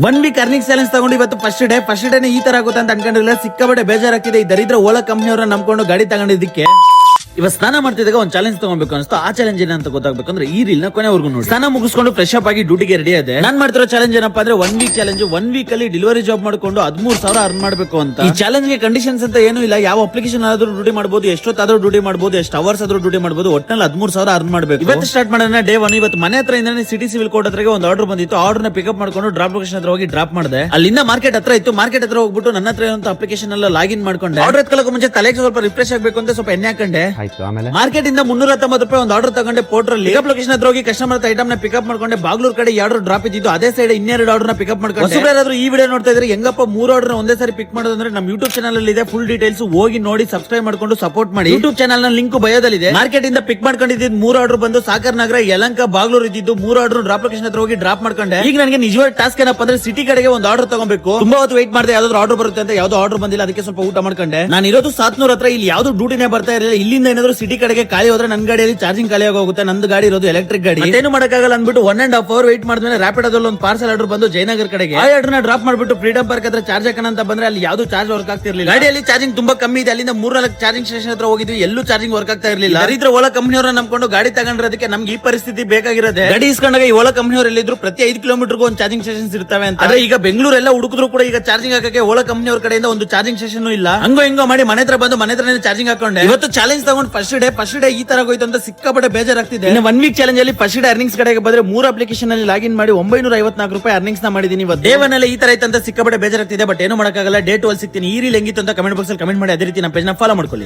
1 weak earning challenge ತಗೊಂಡು ಇವತ್ತು first day ಈ ತರ ಆಗುತ್ತೆ ಅಂತ ಅನ್ಕೊಂಡಿರಲಿಲ್ಲ. ಸಿಕ್ಕಾಬಟ್ಟೆ ಬೇಜಾರಾಗ್ತಿದೆ. ಈ ದರಿದ್ರ ಓಲಾ ಕಂಪ್ನಿಯವರ ನಂಬ್ಕೊಂಡು ಗಾಡಿ ತಗೊಂಡಿದ್ದಕ್ಕೆ. ಇವಾಗ ಸ್ನಾನ ಮಾಡ್ತಿದ್ದಾಗ ಒಂದು ಚಾಲೆಂಜ್ ತಗೊಬೇಕು ಅನಿಸ್ತು. ಆ ಚಾಲೆಂಜ್ ಏನಂತ ಗೊತ್ತಾಗಬೇಕಂದ್ರೆ ಈ ರೀಲ್ ನ ಕೊನೆವರೆಗೂ ನೋಡಿ. ಸ್ನಾನ ಮುಗಿಸ್ಕೊಂಡು ಫ್ರೆಶ್ ಅಪ್ ಆಗಿ ಡ್ಯೂಟಿಗೆ ರೆಡಿ ಆದೆ. ನಾನ್ ಮಾಡ್ತಿರೋ ಚಾಲೆಂಜ್ ಏನಪ್ಪಾ ಅಂದ್ರೆ 1 ವೀಕ್ ಚಾಲೆಂಜ್. 1 ವೀಕ್ ಅಲ್ಲಿ ಡೆಲಿವರಿ ಜಾಬ್ ಮಾಡ್ಕೊಂಡು 13,000 ಅರ್ನ್ ಮಾಡ್ಬೇಕು ಅಂತ. ಈ ಚಾಲೆಂಜ್ ಗೆ ಕಂಡೀಷನ್ಸ್ ಅಂತ ಏನು ಇಲ್ಲ. ಯಾವ ಅಪ್ಲಿಕೇಶನ್ ಆದ್ರೂ ಡ್ಯೂಟಿ ಮಾಡಬಹುದು, ಎಷ್ಟೊತ್ತಾದ್ರೂ ಡ್ಯೂಟಿ ಮಾಡಬಹುದು, ಎಷ್ಟು ಅವರ್ಸ್ ಆದ್ರೂ ಡ್ಯೂಟಿ ಮಾಡಬಹುದು. ಒಟ್ಟಿನಲ್ಲಿ 13,000 ಅರ್ನ್ ಮಾಡ್ಬೇಕು. ಇವತ್ತು ಸ್ಟಾರ್ಟ್ ಮಾಡೋಣ ಡೇ 1. ಇವತ್ತು ಮನೆ ಹತ್ರ ಇಂದಾನೆ ಸಿಟಿ ಸಿವಿಲ್ ಕೋರ್ಟ್ ಹತ್ರಗೆ ಒಂದು ಆರ್ಡರ್ ಬಂದಿತ್ತು. ಆರ್ಡರ್ ನ ಪಿಕಪ್ ಮಾಡ್ಕೊಂಡು ಡ್ರಾಪ್ ಲೊಕೇಶನ್ ಹತ್ರ ಹೋಗಿ ಡ್ರಾಪ್ ಮಾಡಿದೆ. ಅಲ್ಲಿಂದ ಮಾರ್ಕೆಟ್ ಹತ್ರ ಇತ್ತು. ಮಾರ್ಕೆಟ್ ಹತ್ರ ಹೋಗ್ಬಿಟ್ಟು ನನ್ನ ಹತ್ರ ಇರುವಂತ ಅಪ್ಲಿಕೇಶನ್ ಎಲ್ಲ ಲಾಗಿನ್ ಮಾಡ್ಕೊಂಡೆ. ಆರ್ಡರ್ ಎತ್ಕೊಳ್ಳೋಕೆ ಮುಂಚೆ ತಲೆಗೆ ಸ್ವಲ್ಪ ರಿಫ್ರೆಶ್ ಆಗಬೇಕು ಅಂತ ಸ್ವಲ್ಪ ಎಣ್ಣೆ ಹಾಕೊಂಡೆ. ಮಾರ್ಕೆಟ್ ಇಂದ 319 ರೂಪಾಯಿ ಒಂದು ಆರ್ಡರ್ ತಗೊಂಡೆ. ಪೋರ್ಟ್ರಲ್ಲಿ ಪಿಕಪ್ ಲೊಕೇಶನ್ ಹತ್ರ ಹೋಗಿ ಕಸ್ಟಮರ್ ಐಟಮ್ ನ ಪಿಕಪ್ ಮಾಡ್ಕೊಂಡೆ. ಬಾಗ್ಲೂರ್ ಕಡೆ 2 ಡ್ರಾಪ್ ಇದ್ದಿದ್ದು, ಅದೇ ಸೈಡ್ 2 ಆರ್ಡರ್ ನ ಪಿಕಪ್ ಮಾಡ್ಕೊಂಡೆ. ಯಾರಾದ್ರೂ ಈ ವಿಡಿಯೋ ನೋಡ್ತಾ ಇದ್ರೆ ಹೆಂಗಪ್ಪ 3 ಆರ್ಡರ್ ಒಂದೇ ಸಾರಿ ಪಿಕ್ ಮಾಡೋದಂದ್ರೆ ನಮ್ಮ ಯೂಟ್ಯೂಬ್ ಚಾನಲ್ ಅಲ್ಲಿ ಇದೆ. ಫುಲ್ ಡೀಟೇಲ್ಸ್ ಹೋಗಿ ನೋಡಿ, ಸಬ್ಸ್ಕ್ರೈಬ್ ಮಾಡ್ಕೊಂಡು ಸಪೋರ್ಟ್ ಮಾಡಿ. ಯೂಟ್ಯೂಬ್ ಚಾನಲ್ ನ ಲಿಂಕ್ ಬಯೋದಲ್ಲಿದೆ. ಮಾರ್ಕೆಟ್ ಇಂದ ಪಿಕ್ ಮಾಡ್ಕೊಂಡಿದ್ದು 3 ಆರ್ಡರ್ ಬಂದು ಸಾಕರ್ ನಗರ, ಯಲಂಕ, ಬಾಗ್ಲೂರ್ ಇದ್ದಿದ್ದು. 3 ಆರ್ಡರ್ ಡ್ರಾಪ್ ಲೊಕೇಶನ್ ಹತ್ರ ಹೋಗಿ ಡ್ರಾಪ್ ಮಾಡ್ಕೊಂಡೆ. ಈಗ ನನಗೆ ನಿಜವಾದ ಟಾಸ್ಕ್ ಏನಪ್ಪ ಅಂದ್ರೆ ಸಿಟಿ ಕಡೆಗೆ ಒಂದು ಆರ್ಡರ್ ತಗೋಬೇಕು. ತುಂಬಾ ಹೊತ್ತು ವೇಟ್ ಮಾಡಿದೆ, ಯಾವ್ದಾದ್ರು ಆರ್ಡರ್ ಬರುತ್ತೆ ಅಂತ. ಯಾವ್ದೋ ಆರ್ಡರ್ ಬಂದಿಲ್ಲ, ಅದಕ್ಕೆ ಸ್ವಲ್ಪ ಊಟ ಮಾಡ್ಕೊಂಡೆ. ನಾನು ಇರೋದು 700 ಹತ್ರ. ಇಲ್ಲಿ ಯಾವ್ದು ಡ್ಯೂಟಿನೇ ಬರ್ತಾ ಇರಲಿಲ್ಲ. ಇಲ್ಲಿಂದ ಏನಾದ್ರು ಸಿಟಿ ಕಡೆಗೆ ಖಾಲಿ ಹೋದ್ರೆ ನನ್ನ ಗಾಡಿಯಲ್ಲಿ ಚಾರ್ಜಿಂಗ್ ಖಾಲಿ ಆಗೋಗುತ್ತೆ. ನಂದು ಗಾಡಿ ಇರೋದು ಎಲೆಕ್ಟ್ರಿಕ್ ಗಾಡಿ. ಏನು ಮಾಡಕ್ಕಾಗಲ್ಲ ಅಂದ್ಬಿಟ್ಟು 1.5 ಅವರ್ ವೇಟ್ ಮಾಡಿದ್ಮೇಲೆ ರ್ಯಾಪಿಡ್ ಆದಲ್ಲಿ ಒಂದು ಪಾರ್ಸಲ್ ಆರ್ಡರ್ ಬಂದು ಜಯನಗರ್ ಕಡೆಗೆ. ಆ ಆರ್ಡರ್ ನ ಡ್ರಾಪ್ ಮಾಡ್ಬಿಟ್ಟು ಫ್ರೀಡಮ್ ಪಾರ್ಕ್ ಹತ್ರ ಚಾರ್ಜ್ ಹಾಕೋಣ ಅಂತ ಬಂದ್ರೆ ಅಲ್ಲಿ ಯಾವ್ದು ಚಾರ್ಜ್ ವರ್ಕ್ ಆಗ್ತಿರ್ಲಿಲ್ಲ. ಗಾಡಿಯಲ್ಲಿ ಚಾರ್ಜಿಂಗ್ ತುಂಬಾ ಕಮ್ಮಿ ಇದೆ. ಅಲ್ಲಿಂದ 3-4 ಚಾರ್ಜಿಂಗ್ ಸ್ಟೇಷನ್ ಹತ್ರ ಹೋಗಿದ್ವಿ, ಎಲ್ಲೂ ಚಾರ್ಜಿಂಗ್ ವರ್ಕ್ ಆಗ್ತಾ ಇರಲಿಲ್ಲ. ದರಿದ್ರ ಓಲಾ ಕಂಪನಿಯವರ ನಂಬ್ಕೊಂಡು ಗಾಡಿ ತಗೊಂಡಿರೋದಕ್ಕೆ ನಮ್ಗೆ ಈ ಪರಿಸ್ಥಿತಿ ಬೇಕಾಗಿರೋದೆ. ಗಾಡಿ ಇಸ್ಕೊಂಡಾಗ ಈ ಓಲಾ ಕಂಪನಿಯವರು ಎಲ್ಲಿದ್ರು ಪ್ರತಿ 5 ಕಿಲೋಮೀಟರ್ಗೂ ಒಂದು ಚಾರ್ಜಿಂಗ್ ಸ್ಟೇಷನ್ಸ್ ಇರ್ತವೆ ಅಂತ. ಆದ್ರೆ ಈಗ ಬೆಂಗಳೂರೆಲ್ಲ ಹುಡುಕಿದ್ರು ಕೂಡ ಈಗ ಚಾರ್ಜಿಂಗ್ ಹಾಕಕ್ಕೆ ಓಲಾ ಕಂಪನಿಯವರ ಕಡೆಯಿಂದ ಒಂದು ಚಾರ್ಜಿಂಗ್ ಸ್ಟೇಷನ್ ಇಲ್ಲ. ಹಂಗೋ ಹಿಂಗೋ ಮಾಡಿ ಮನೆ ಹತ್ರ ಬಂದು ಮನೆ ಹತ್ರ ಚಾರ್ಜಿಂಗ್ ಹಾಕೊಂಡೆ. ಇವತ್ತು ಚಾಲೆಂಜ್ ತಗೊಂಡು ಫಸ್ಟ್ ಡೇ ಈ ತರ ಹೋಯ್ತು ಅಂತ ಸಿಕ್ಕಾಪಟ್ಟೆ ಬೇಜಾರಾಗ್ತಿದೆ. 1 ವೀಕ್ ಚಾಲೆಂಜ್ ಅಲ್ಲಿ ಫಸ್ಟ್ ಡೇ ಅರ್ನಿಂಗ್ಸ್ ಕಡೆಗೆ ಬಂದ್ರೆ 3 ಅಪ್ಲಿಕೇಶನ್ ಅಲ್ಲಿ ಲಾಗಿನ್ ಮಾಡಿ 954 ರೂಪಾಯಿ ಅರ್ನಿಂಗ್ಸ್ ನ ಮಾಡಿದೀನಿ. ಇವತ್ತು ಡೇ 1 ಅಲ್ಲಿ ಈ ತರ ಐತೆ ಅಂತ ಸಿಕ್ಕಾಪಟ್ಟೆ ಬೇಜಾರಾಗ್ತಿದೆ. ಬಟ್ ಏನು ಮಾಡಕ್ಕಾಗಲ್ಲ. ಡೇ 2 ಅಲ್ಲಿ ಸಿಗ್ತೀನಿ. ಈ ರೀಲ್ ಹೆಂಗಿತ್ತು ಅಂತ ಕಮೆಂಟ್ ಬಾಕ್ಸ್ ಅಲ್ಲಿ ಕಮೆಂಟ್ ಮಾಡಿ. ಅದೇ ರೀತಿ ನಮ್ಮ ಪೇಜ್ ನ ಫಾಲೋ ಮಾಡ್ಕೊಳ್ಳಿ.